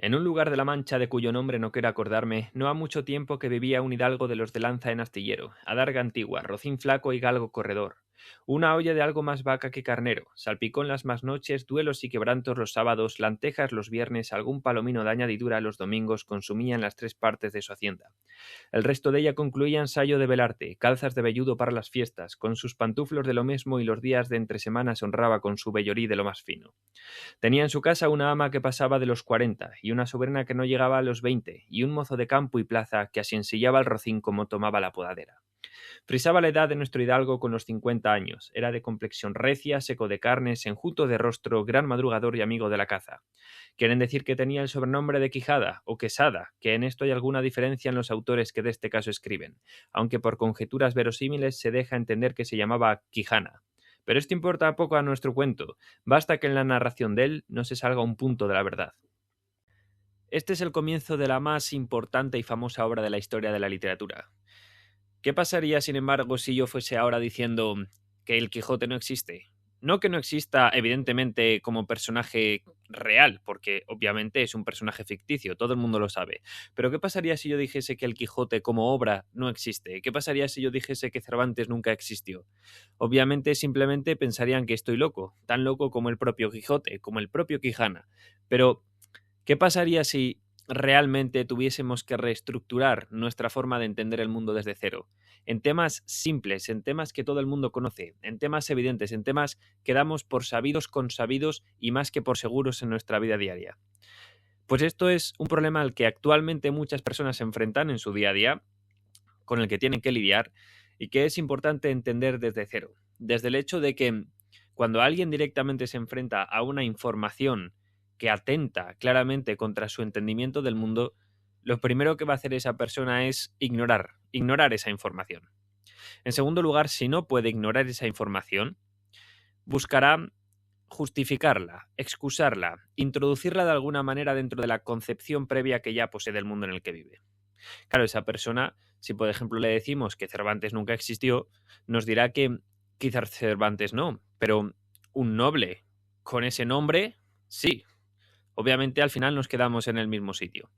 En un lugar de la Mancha de cuyo nombre no quiero acordarme, no ha mucho tiempo que vivía un hidalgo de los de lanza en astillero, adarga antigua, rocín flaco y galgo corredor. Una olla de algo más vaca que carnero, salpicón las más noches, duelos y quebrantos los sábados, lantejas los viernes, algún palomino de añadidura los domingos consumían las tres partes de su hacienda. El resto de ella concluía en sayo de velarte, calzas de velludo para las fiestas, con sus pantuflos de lo mismo y los días de entre semanas honraba con su vellorí de lo más fino. Tenía en su casa una ama que pasaba de los 40 y una sobrina que no llegaba a los 20 y un mozo de campo y plaza que así ensillaba el rocín como tomaba la podadera. Frisaba la edad de nuestro hidalgo con los 50 años. Era de complexión recia, seco de carnes, enjuto de rostro, gran madrugador y amigo de la caza. Quieren decir que tenía el sobrenombre de Quijada o Quesada, que en esto hay alguna diferencia en los autores que de este caso escriben, aunque por conjeturas verosímiles se deja entender que se llamaba Quijana. Pero esto importa poco a nuestro cuento, basta que en la narración de él no se salga un punto de la verdad. Este es el comienzo de la más importante y famosa obra de la historia de la literatura. ¿Qué pasaría, sin embargo, si yo fuese ahora diciendo que el Quijote no existe? No que no exista, evidentemente, como personaje real, porque obviamente es un personaje ficticio, todo el mundo lo sabe. Pero ¿qué pasaría si yo dijese que el Quijote como obra no existe? ¿Qué pasaría si yo dijese que Cervantes nunca existió? Obviamente simplemente pensarían que estoy loco, tan loco como el propio Quijote, como el propio Quijana. Pero ¿qué pasaría si realmente tuviésemos que reestructurar nuestra forma de entender el mundo desde cero? En temas simples, en temas que todo el mundo conoce, en temas evidentes, en temas que damos por sabidos, consabidos y más que por seguros en nuestra vida diaria. Pues esto es un problema al que actualmente muchas personas se enfrentan en su día a día, con el que tienen que lidiar y que es importante entender desde cero. Desde el hecho de que cuando alguien directamente se enfrenta a una información que atenta claramente contra su entendimiento del mundo, lo primero que va a hacer esa persona es ignorar esa información. En segundo lugar, si no puede ignorar esa información, buscará justificarla, excusarla, introducirla de alguna manera dentro de la concepción previa que ya posee del mundo en el que vive. Claro, esa persona, si por ejemplo le decimos que Cervantes nunca existió, nos dirá que quizás Cervantes no, pero un noble con ese nombre, sí. Obviamente al final nos quedamos en el mismo sitio.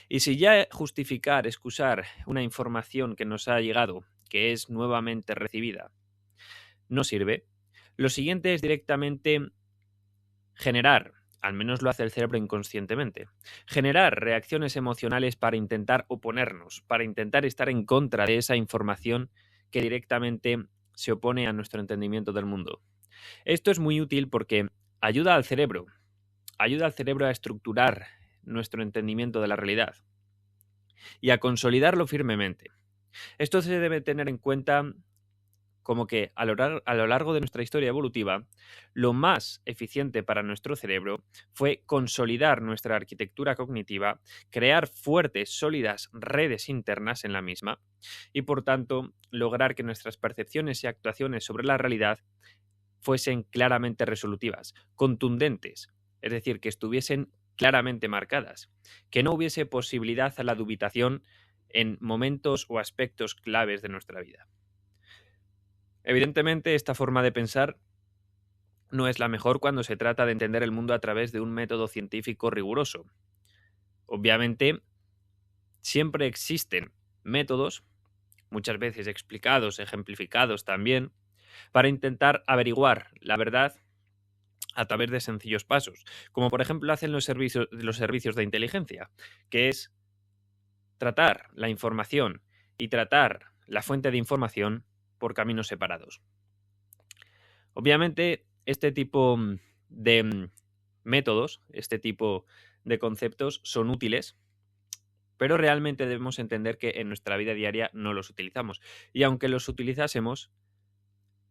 Y si ya justificar, excusar una información que nos ha llegado, que es nuevamente recibida, no sirve, lo siguiente es directamente generar, al menos lo hace el cerebro inconscientemente, generar reacciones emocionales para intentar oponernos, para intentar estar en contra de esa información que directamente se opone a nuestro entendimiento del mundo. Esto es muy útil porque ayuda al cerebro a estructurar nuestro entendimiento de la realidad y a consolidarlo firmemente. Esto se debe tener en cuenta como que a lo largo de nuestra historia evolutiva, lo más eficiente para nuestro cerebro fue consolidar nuestra arquitectura cognitiva, crear fuertes, sólidas redes internas en la misma y, por tanto, lograr que nuestras percepciones y actuaciones sobre la realidad fuesen claramente resolutivas, contundentes, es decir, que estuviesen claramente marcadas, que no hubiese posibilidad a la dubitación en momentos o aspectos claves de nuestra vida. Evidentemente, esta forma de pensar no es la mejor cuando se trata de entender el mundo a través de un método científico riguroso. Obviamente, siempre existen métodos, muchas veces explicados, ejemplificados también, para intentar averiguar la verdad a través de sencillos pasos, como por ejemplo hacen los servicios de inteligencia, que es tratar la información y tratar la fuente de información por caminos separados. Obviamente, este tipo de métodos, este tipo de conceptos son útiles, pero realmente debemos entender que en nuestra vida diaria no los utilizamos. Y aunque los utilizásemos,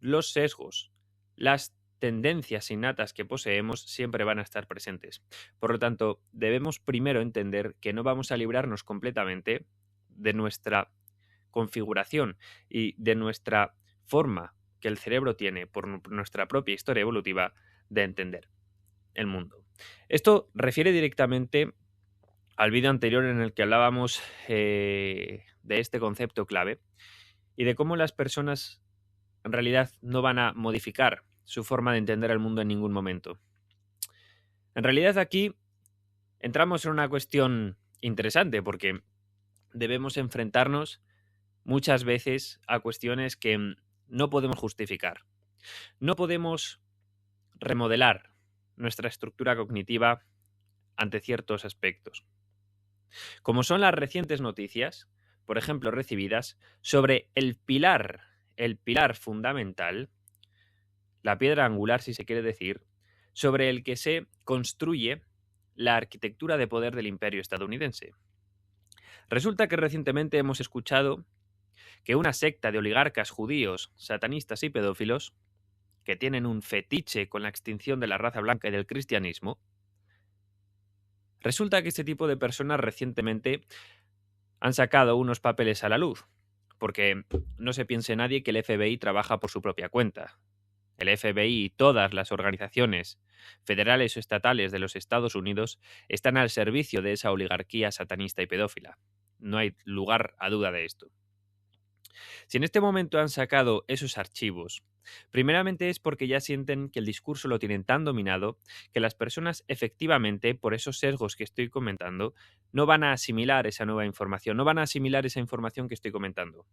los sesgos, las tendencias innatas que poseemos siempre van a estar presentes. Por lo tanto, debemos primero entender que no vamos a librarnos completamente de nuestra configuración y de nuestra forma que el cerebro tiene por nuestra propia historia evolutiva de entender el mundo. Esto refiere directamente al vídeo anterior en el que hablábamos de este concepto clave y de cómo las personas en realidad no van a modificar su forma de entender el mundo en ningún momento. En realidad aquí entramos en una cuestión interesante porque debemos enfrentarnos muchas veces a cuestiones que no podemos justificar. No podemos remodelar nuestra estructura cognitiva ante ciertos aspectos, como son las recientes noticias, por ejemplo, recibidas sobre el pilar fundamental, la piedra angular, si se quiere decir, sobre el que se construye la arquitectura de poder del imperio estadounidense. Resulta que recientemente hemos escuchado que una secta de oligarcas judíos, satanistas y pedófilos, que tienen un fetiche con la extinción de la raza blanca y del cristianismo, resulta que este tipo de personas recientemente han sacado unos papeles a la luz, porque no se piense nadie que el FBI trabaja por su propia cuenta. El FBI y todas las organizaciones federales o estatales de los Estados Unidos están al servicio de esa oligarquía satanista y pedófila. No hay lugar a duda de esto. Si en este momento han sacado esos archivos, primeramente es porque ya sienten que el discurso lo tienen tan dominado que las personas efectivamente, por esos sesgos que estoy comentando, no van a asimilar esa nueva información, no van a asimilar esa información que estoy comentando.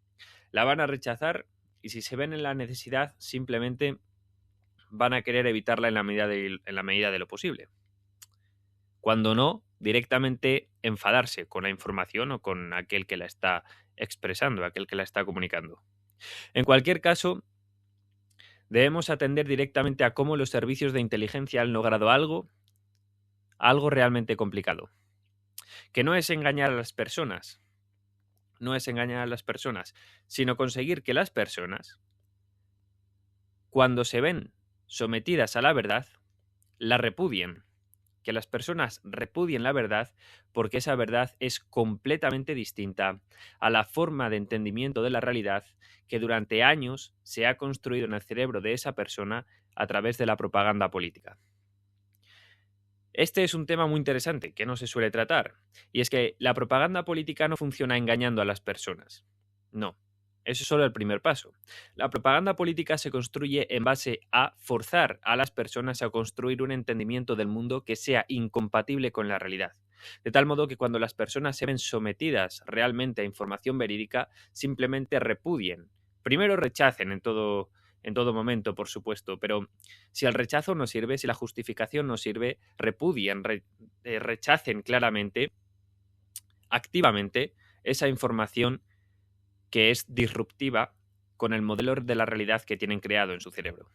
La van a rechazar y si se ven en la necesidad, simplemente van a querer evitarla en la medida de lo posible. Cuando no, directamente enfadarse con la información o con aquel que la está expresando, aquel que la está comunicando. En cualquier caso, debemos atender directamente a cómo los servicios de inteligencia han logrado algo realmente complicado, que no es engañar a las personas, sino conseguir que las personas, cuando se ven sometidas a la verdad, la repudien. Que las personas repudien la verdad porque esa verdad es completamente distinta a la forma de entendimiento de la realidad que durante años se ha construido en el cerebro de esa persona a través de la propaganda política. Este es un tema muy interesante que no se suele tratar, y es que la propaganda política no funciona engañando a las personas. No. Eso es solo el primer paso. La propaganda política se construye en base a forzar a las personas a construir un entendimiento del mundo que sea incompatible con la realidad. De tal modo que cuando las personas se ven sometidas realmente a información verídica, simplemente repudien. Primero rechacen en todo momento, por supuesto, pero si el rechazo no sirve, si la justificación no sirve, repudien, rechacen claramente, activamente, esa información que es disruptiva con el modelo de la realidad que tienen creado en su cerebro.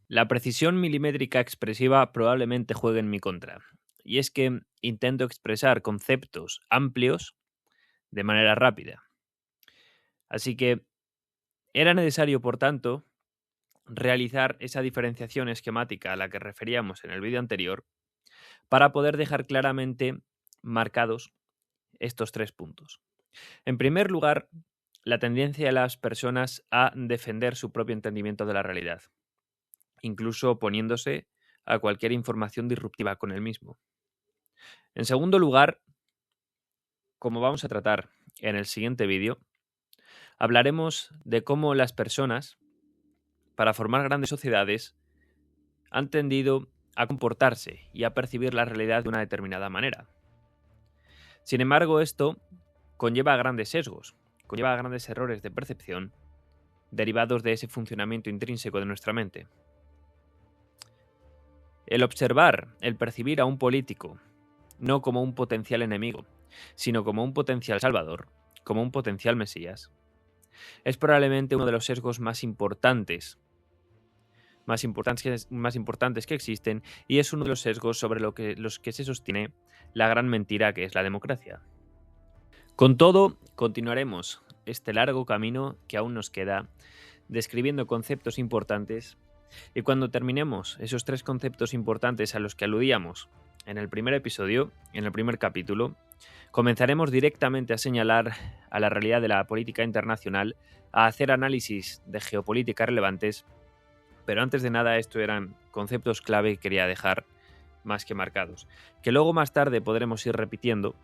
La precisión milimétrica expresiva probablemente juegue en mi contra, y es que intento expresar conceptos amplios de manera rápida. Así que era necesario, por tanto, realizar esa diferenciación esquemática a la que referíamos en el vídeo anterior para poder dejar claramente marcados estos 3 puntos. En primer lugar, la tendencia de las personas a defender su propio entendimiento de la realidad, incluso oponiéndose a cualquier información disruptiva con el mismo. En segundo lugar, como vamos a tratar en el siguiente vídeo, hablaremos de cómo las personas, para formar grandes sociedades, han tendido a comportarse y a percibir la realidad de una determinada manera. Sin embargo, esto conlleva grandes sesgos, conlleva grandes errores de percepción derivados de ese funcionamiento intrínseco de nuestra mente. El observar, el percibir a un político no como un potencial enemigo, sino como un potencial salvador, como un potencial mesías, es probablemente uno de los sesgos más importantes que existen, y es uno de los sesgos sobre los que se sostiene la gran mentira que es la democracia. Con todo, continuaremos este largo camino que aún nos queda, describiendo conceptos importantes, y cuando terminemos esos 3 conceptos importantes a los que aludíamos en el primer episodio, en el primer capítulo, comenzaremos directamente a señalar a la realidad de la política internacional, a hacer análisis de geopolítica relevantes, pero antes de nada estos eran conceptos clave que quería dejar más que marcados, que luego más tarde podremos ir repitiendo,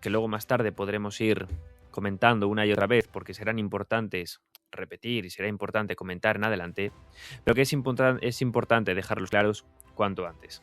que luego más tarde podremos ir comentando una y otra vez porque serán importantes repetir y será importante comentar en adelante, pero que es importante dejarlos claros cuanto antes.